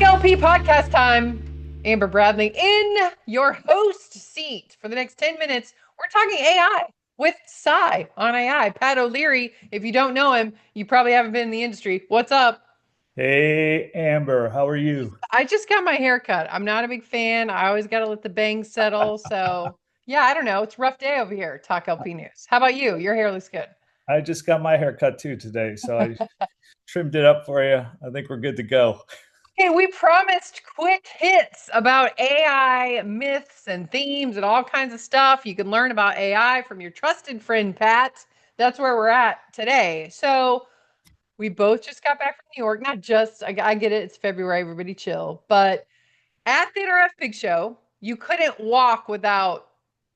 Talk LP podcast time. Amber Bradley in your host seat for the next 10 minutes. We're talking AI with SAI on AI. Pat O'Leary, if you don't know him, you probably haven't been in the industry. What's up? Hey, Amber, how are you? I just got my hair cut. I'm not a big fan. I always got to let the bangs settle. So, yeah, I don't know. It's a rough day over here, Talk LP News. How about you? Your hair looks good. I just got my hair cut too today, so I trimmed it up for you. I think we're good to go. Hey, we promised quick hits about AI myths and themes and all kinds of stuff. You can learn about AI from your trusted friend, Pat. That's where we're at today. So, we both just got back from New York. Not just, I get it, it's February, everybody chill. But at the NRF Big Show, you couldn't walk without,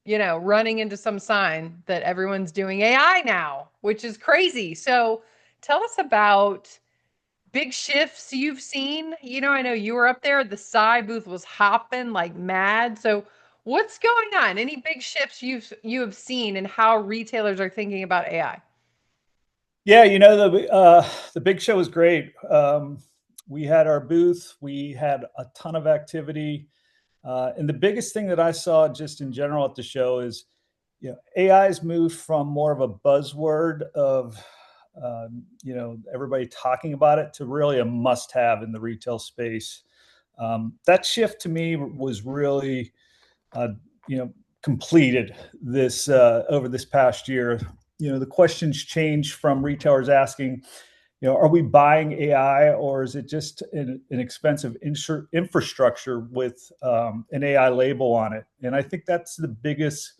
running into some sign that everyone's doing AI now, which is crazy. So, tell us about big shifts you've seen. I know you were up there. The SAI booth was hopping like mad. So what's going on? Any big shifts you have seen and how retailers are thinking about AI? Yeah, the big show was great. We had our booth. We had a ton of activity, and the biggest thing that I saw just in general at the show is, AI has moved from more of a buzzword of, everybody talking about it to really a must-have in the retail space. That shift to me was really, uh, you know, completed this over this past year. The questions changed from retailers asking, are we buying AI or is it just an expensive infrastructure with an AI label on it? And I think that's the biggest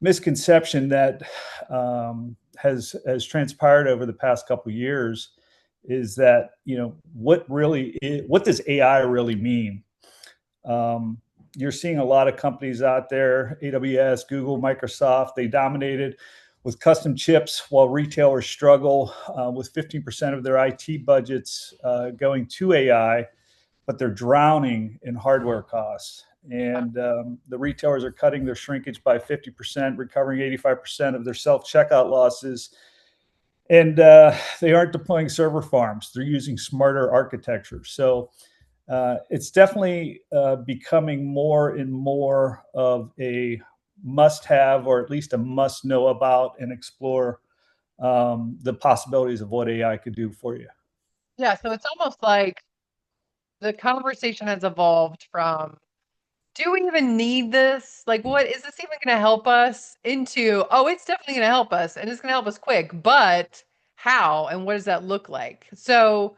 misconception that has transpired over the past couple of years is that what does AI really mean? You're seeing a lot of companies out there, AWS, Google, Microsoft, they dominated with custom chips while retailers struggle with 15% of their IT budgets going to AI, but they're drowning in hardware costs. And the retailers are cutting their shrinkage by 50%, recovering 85% of their self-checkout losses. And they aren't deploying server farms. They're using smarter architecture. So it's definitely becoming more and more of a must-have, or at least a must-know about and explore the possibilities of what AI could do for you. Yeah, so it's almost like the conversation has evolved from, do we even need this? Like, what is this even going to help us? Into, oh, it's definitely going to help us and it's going to help us quick, but how and what does that look like? So,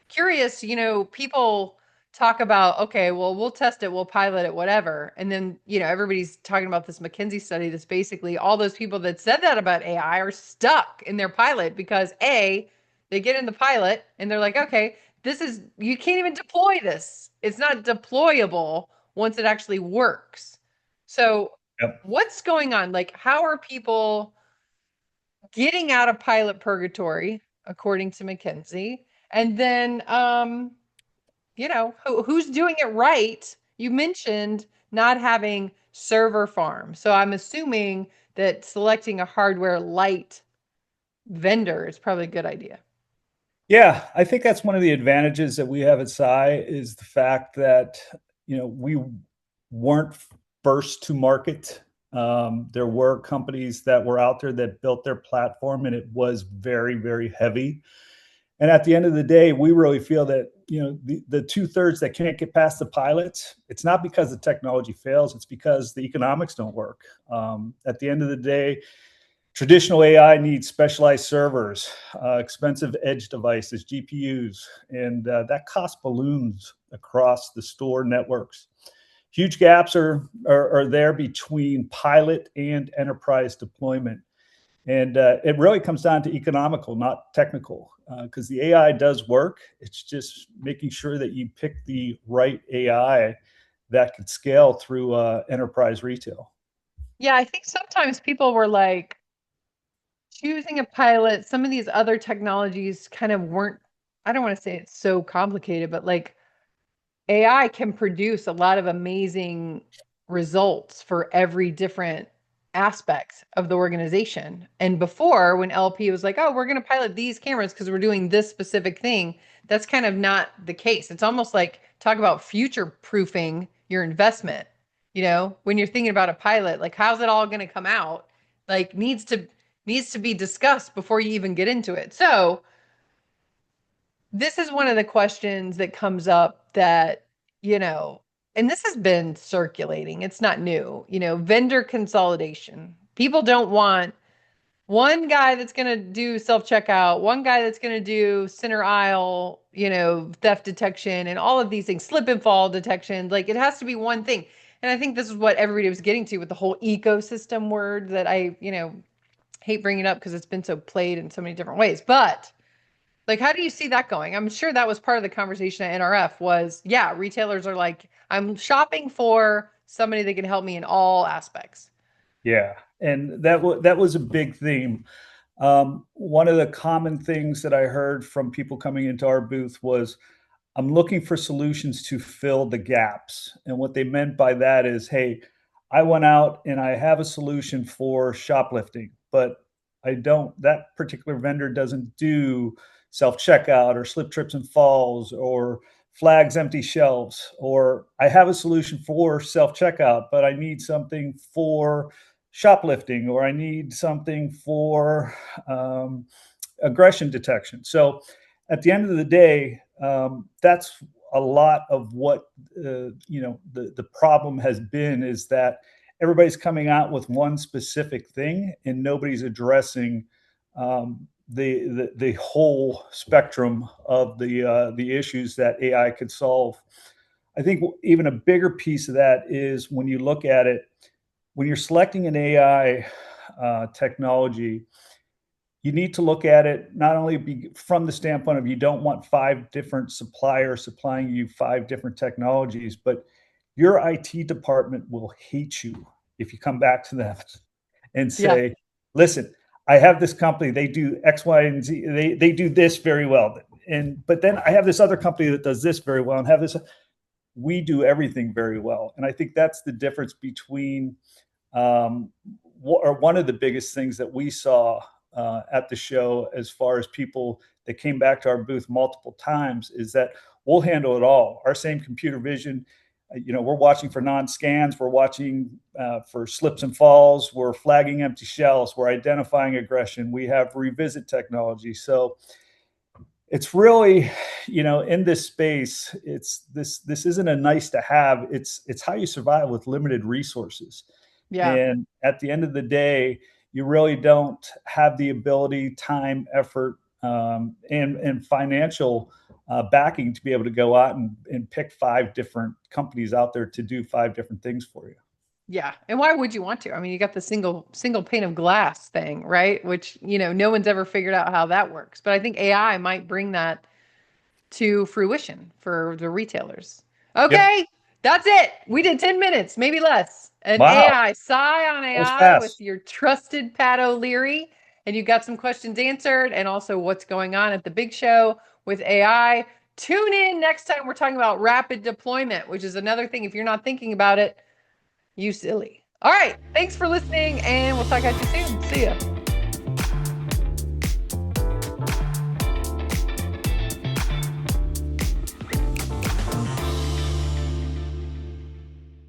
curious, people talk about, okay, well, we'll test it, we'll pilot it, whatever. And then, everybody's talking about this McKinsey study that's basically all those people that said that about AI are stuck in their pilot because A, they get in the pilot and they're like, okay, you can't even deploy this. It's not deployable once it actually works. So, Yep. what's going on? Like, how are people getting out of pilot purgatory, according to McKinsey? And then, who's doing it right? You mentioned not having server farms. So, I'm assuming that selecting a hardware light vendor is probably a good idea. Yeah, I think that's one of the advantages that we have at SAI is the fact that we weren't first to market. There were companies that were out there that built their platform, and it was very, very heavy. And at the end of the day, we really feel that the 2/3 that can't get past the pilots, it's not because the technology fails; it's because the economics don't work. At the end of the day, traditional AI needs specialized servers, expensive edge devices, GPUs, and that cost balloons across the store networks. Huge gaps are there between pilot and enterprise deployment. And it really comes down to economical, not technical, because the AI does work. It's just making sure that you pick the right AI that could scale through enterprise retail. Yeah, I think sometimes people were like, choosing a pilot, some of these other technologies kind of weren't, I don't want to say it's so complicated, but like AI can produce a lot of amazing results for every different aspect of the organization. And before, when LP was like, oh, we're going to pilot these cameras because we're doing this specific thing, that's kind of not the case. It's almost like talk about future proofing your investment. When you're thinking about a pilot, like how's it all going to come out? Like needs to be discussed before you even get into it. So, this is one of the questions that comes up that, you know, and this has been circulating. It's not new, vendor consolidation. People don't want one guy that's going to do self checkout, one guy that's going to do center aisle, theft detection and all of these things, slip and fall detection. Like it has to be one thing. And I think this is what everybody was getting to with the whole ecosystem word that I, hate bringing up because it's been so played in so many different ways. But like, how do you see that going? I'm sure that was part of the conversation at NRF was, yeah, retailers are like, I'm shopping for somebody that can help me in all aspects. Yeah, and that was a big theme. One of the common things that I heard from people coming into our booth was, I'm looking for solutions to fill the gaps. And what they meant by that is, hey, I went out and I have a solution for shoplifting, but that particular vendor doesn't do self checkout or slip trips and falls or flags empty shelves. Or I have a solution for self checkout, but I need something for shoplifting, or I need something for aggression detection. So at the end of the day, that's a lot of what the problem has been, is that everybody's coming out with one specific thing and nobody's addressing the whole spectrum of the issues that AI could solve. I think even a bigger piece of that is when you look at it, when you're selecting an AI technology, you need to look at it not only from the standpoint of, you don't want 5 different suppliers supplying you 5 different technologies, but your IT department will hate you if you come back to them and Yeah. say, listen, I have this company, they do X, Y, and Z, they do this very well. But then I have this other company that does this very well, and have this, we do everything very well. And I think that's the difference between, or one of the biggest things that we saw at the show, as far as people that came back to our booth multiple times, is that we'll handle it all. Our same computer vision, we're watching for non-scans, we're watching for slips and falls, we're flagging empty shelves, we're identifying aggression, we have revisit technology. So it's really, in this space, this isn't a nice to have, it's how you survive with limited resources. Yeah. And at the end of the day, you really don't have the ability, time, effort, and financial backing to be able to go out and pick 5 different companies out there to do 5 different things for you. Yeah. And why would you want to? I mean, you got the single pane of glass thing, right? Which, no one's ever figured out how that works. But I think AI might bring that to fruition for the retailers. Yep. Okay, that's it. We did 10 minutes, maybe less. An Wow. AI, Sigh on That was AI with fast. your trusted Pat O'Leary. And you got some questions answered, and also what's going on at the big show with AI. Tune in next time. We're talking about rapid deployment, which is another thing. If you're not thinking about it, you silly. All right. Thanks for listening, and we'll talk at you soon. See ya.